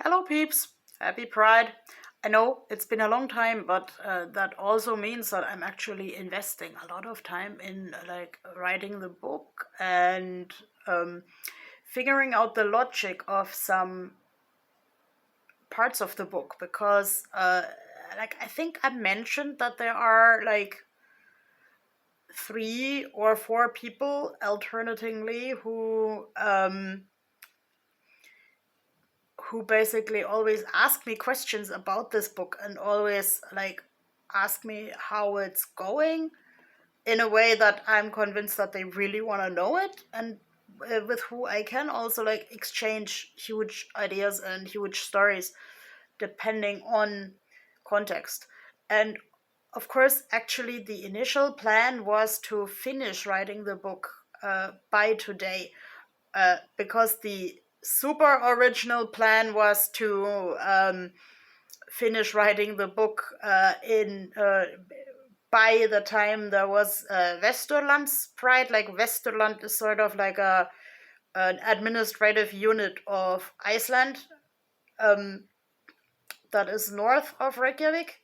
Hello, peeps. Happy Pride. I know it's been a long time, but that also means that I'm actually investing a lot of time in writing the book and um, figuring out the logic of some parts of the book because I think I mentioned that there are like 3 or 4 people alternatingly who basically always ask me questions about this book and always ask me how it's going in a way that I'm convinced that they really want to know it, and with who I can also exchange huge ideas and huge stories depending on context. And of course, actually, the initial plan was to finish writing the book by today, because the super original plan was to finish writing the book in by the time there was Westerland's Pride. Like Westerland is sort of like an administrative unit of Iceland that is north of Reykjavik,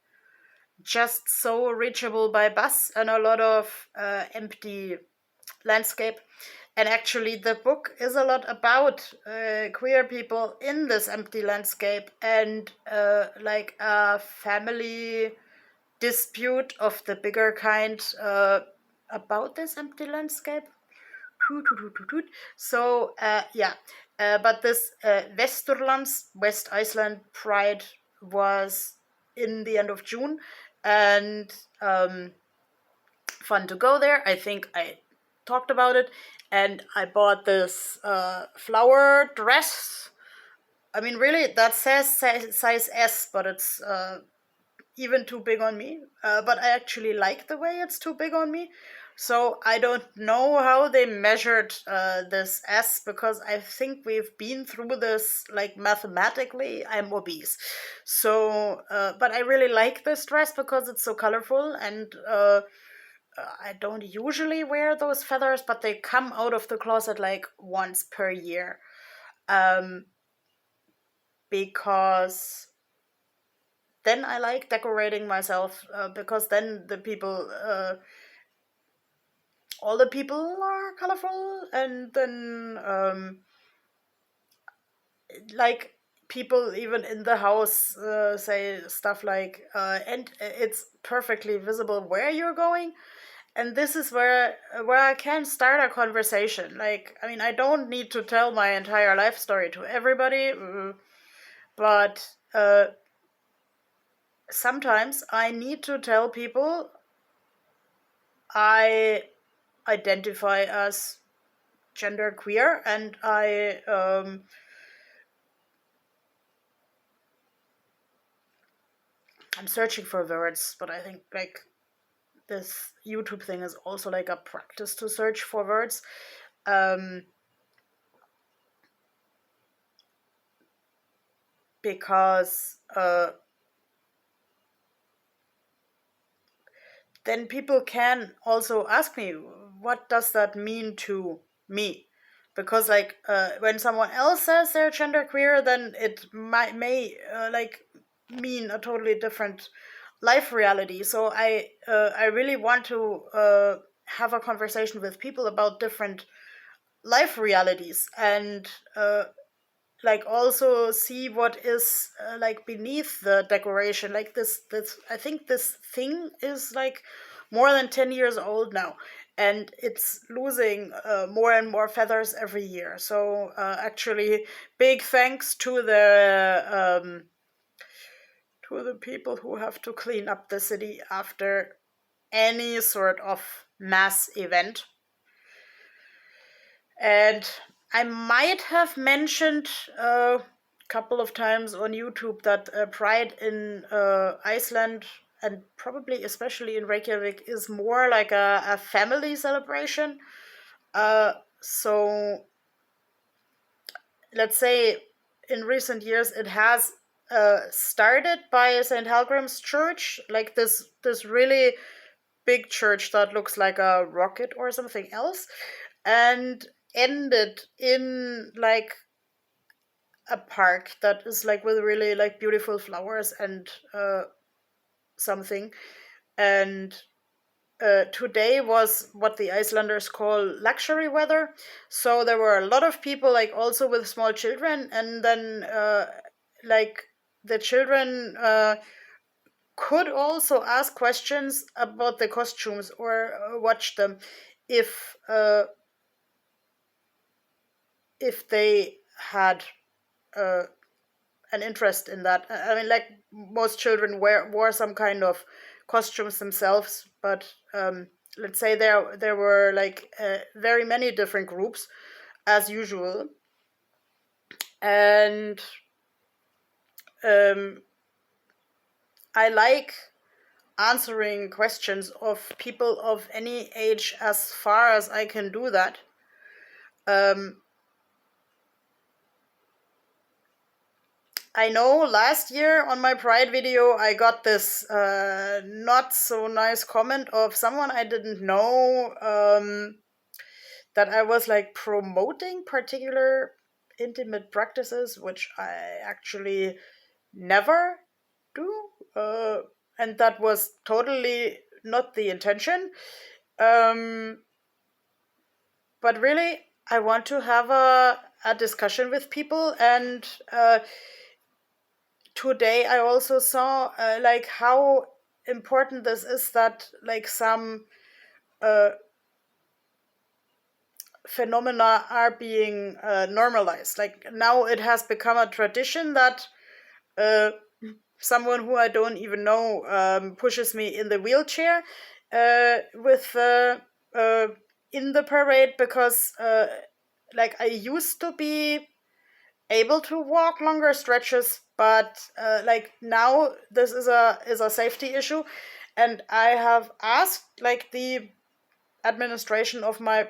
just so reachable by bus and a lot of empty landscape. And actually, the book is a lot about queer people in this empty landscape and like a family dispute of the bigger kind about this empty landscape. So, yeah. But this Westerlands, West Iceland Pride was in the end of June, and fun to go there. I think I talked about it, and I bought this flower dress. I mean, really, that says size S, but it's even too big on me. But I actually like the way it's too big on me. So I don't know how they measured this S, because I think we've been through this like mathematically. I'm obese, so but I really like this dress because it's so colorful, and I don't usually wear those feathers, but they come out of the closet like once per year. Um, because then I like decorating myself, because then all the people are colorful, and then like people even in the house say stuff like, and it's perfectly visible where you're going. And this is where I can start a conversation. Like, I mean, I don't need to tell my entire life story to everybody, but sometimes I need to tell people I identify as genderqueer, and I'm searching for words, but I think like this YouTube thing is also like a practice to search for words. Because then people can also ask me, what does that mean to me? Because like when someone else says they're genderqueer, then it may mean a totally different life reality. So I really want to have a conversation with people about different life realities, and like also see what is like beneath the decoration. Like this I think this thing is like more than 10 years old now, and it's losing more and more feathers every year. So actually, big thanks to the people who have to clean up the city after any sort of mass event. And I might have mentioned a couple of times on YouTube that Pride in Iceland, and probably especially in Reykjavik, is more like a family celebration. So let's say in recent years it has started by St. Halgrim's Church, like this really big church that looks like a rocket or something else, and ended in like a park that is like with really like beautiful flowers and something. And today was what the Icelanders call luxury weather. So there were a lot of people, like also with small children, and then like the children could also ask questions about the costumes or watch them if they had uh, an interest in that. I mean, like most children wore some kind of costumes themselves, but let's say there were like very many different groups as usual, and um, I like answering questions of people of any age as far as I can do that. Um, I know last year on my Pride video, I got this not so nice comment of someone I didn't know, that I was like promoting particular intimate practices, which I actually never do. And that was totally not the intention. Um, but really, I want to have a discussion with people, and today I also saw like how important this is, that like some uh, phenomena are being normalized. Like now it has become a tradition that uh, someone who I don't even know pushes me in the wheelchair with in the parade, because like I used to be able to walk longer stretches, but like now this is a safety issue, and I have asked like the administration of my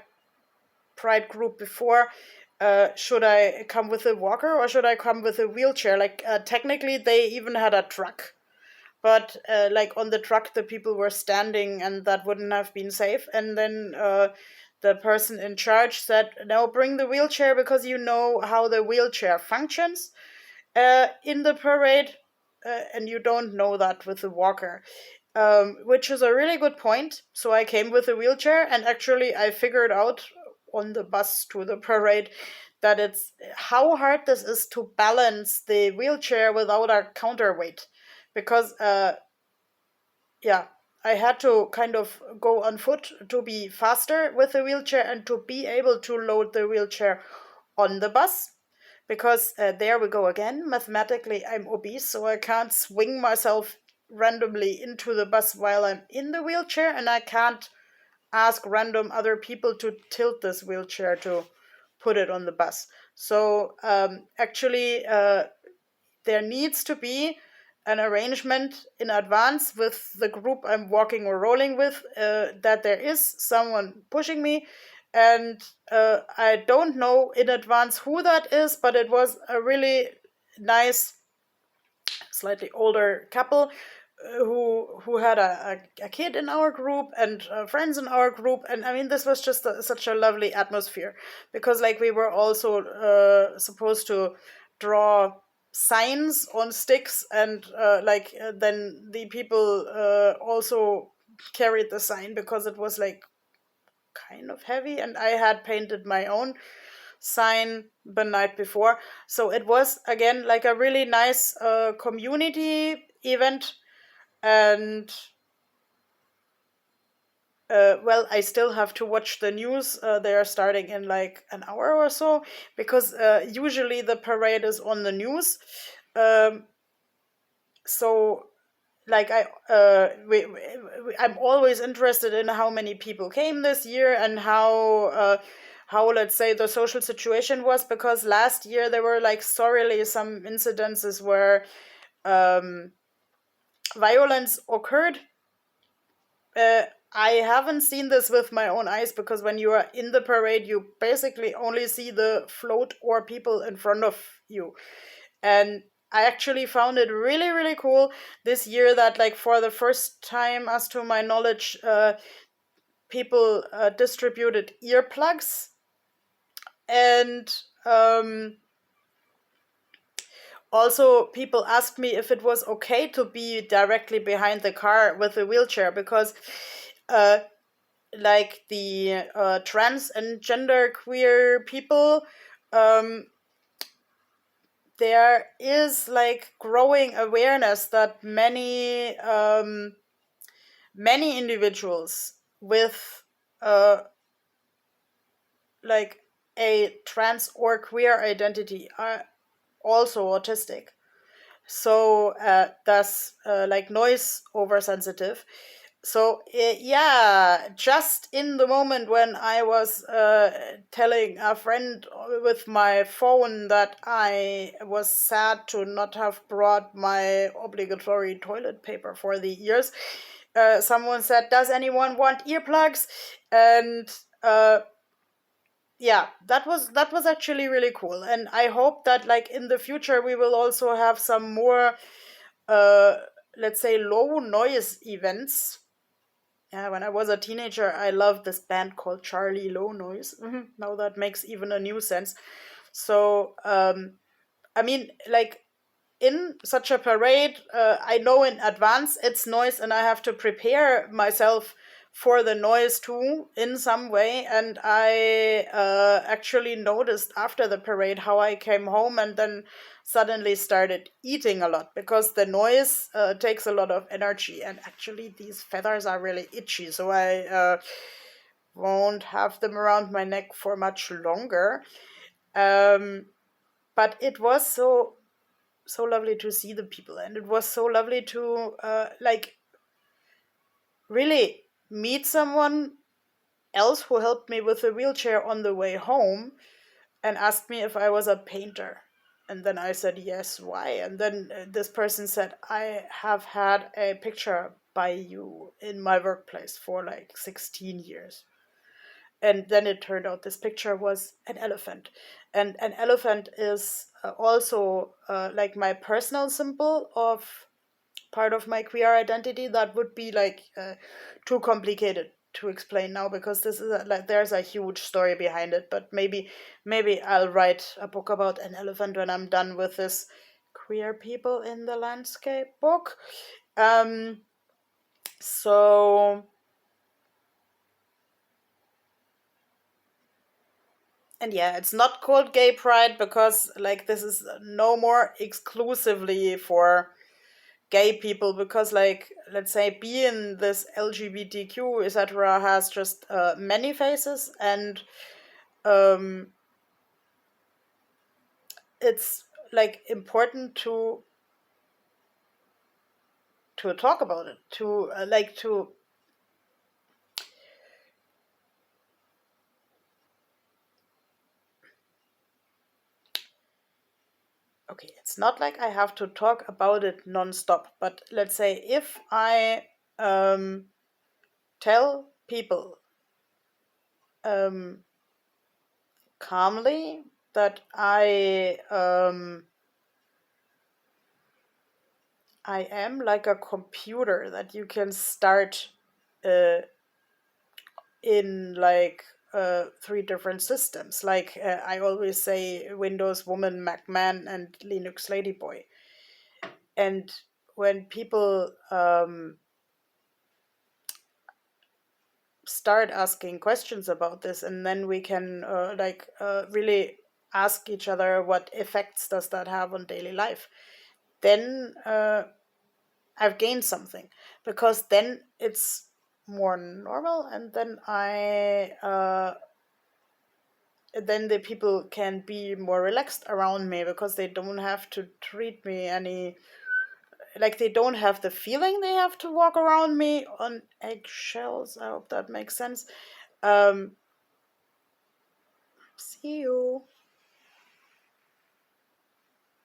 Pride group before. Should I come with a walker or should I come with a wheelchair? Like technically, they even had a truck, but like on the truck, the people were standing, and that wouldn't have been safe. And then the person in charge said, "No, bring the wheelchair because you know how the wheelchair functions in the parade, and you don't know that with the walker." Which is a really good point. So I came with a wheelchair, and actually I figured out on the bus to the parade that it's how hard this is to balance the wheelchair without a counterweight, because yeah, I had to kind of go on foot to be faster with the wheelchair and to be able to load the wheelchair on the bus, because there we go again. Mathematically, I'm obese, so I can't swing myself randomly into the bus while I'm in the wheelchair, and I can't ask random other people to tilt this wheelchair to put it on the bus. So actually, there needs to be an arrangement in advance with the group I'm walking or rolling with, that there is someone pushing me. And I don't know in advance who that is, but it was a really nice, slightly older couple who had a kid in our group and friends in our group. And I mean, this was just such a lovely atmosphere, because like we were also supposed to draw signs on sticks, and then the people also carried the sign, because it was like kind of heavy, and I had painted my own sign the night before. So it was again like a really nice community event. And well, I still have to watch the news. They are starting in like an hour or so, because usually the parade is on the news. Um, so like I'm always interested in how many people came this year, and how let's say the social situation was, because last year there were like sorrily some incidences where um, violence occurred. uh, I haven't seen this with my own eyes, because when you are in the parade, you basically only see the float or people in front of you. And I actually found it really, really cool this year that, like, for the first time, as to my knowledge, people distributed earplugs. And Also, people asked me if it was okay to be directly behind the car with a wheelchair, because uh, like the trans and gender queer people, um, there is like growing awareness that many individuals with uh, like a trans or queer identity are also autistic. So thus like noise oversensitive. So yeah, just in the moment when I was telling a friend with my phone that I was sad to not have brought my obligatory toilet paper for the ears, someone said, "Does anyone want earplugs?" And yeah, that was actually really cool, and I hope that like in the future we will also have some more uh let's say low noise events. Yeah, when I was a teenager, I loved this band called Charlie Low Noise. Now that makes even a new sense. So I mean, like in such a parade, I know in advance it's noise, and I have to prepare myself for the noise too in some way. And I actually noticed after the parade how I came home and then suddenly started eating a lot, because the noise takes a lot of energy. And actually, these feathers are really itchy, so I won't have them around my neck for much longer. Um, but it was so lovely to see the people, and it was so lovely to like really meet someone else who helped me with the wheelchair on the way home and asked me if I was a painter. And then I said yes. Why? And then this person said, I have had a picture by you in my workplace for like 16 years. And then it turned out this picture was an elephant, and an elephant is also like my personal symbol of part of my queer identity. That would be like too complicated to explain now, because this is like there's a huge story behind it. But maybe I'll write a book about an elephant when I'm done with this queer people in the landscape book. um so and yeah, it's not called gay pride because like this is no more exclusively for gay people, because like let's say being this LGBTQ etc has just many faces. And um it's like important to talk about it, to like to okay, it's not like I have to talk about it nonstop, but let's say if I um tell people um calmly that I am like a computer that you can start uh, in like three different systems. Like I always say, Windows Woman, Mac Man, and Linux Ladyboy. And when people start asking questions about this, and then we can really ask each other what effects does that have on daily life, then I've gained something, because then it's more normal, and then the people can be more relaxed around me, because they don't have to treat me any like they don't have the feeling they have to walk around me on eggshells. I hope that makes sense. um See you.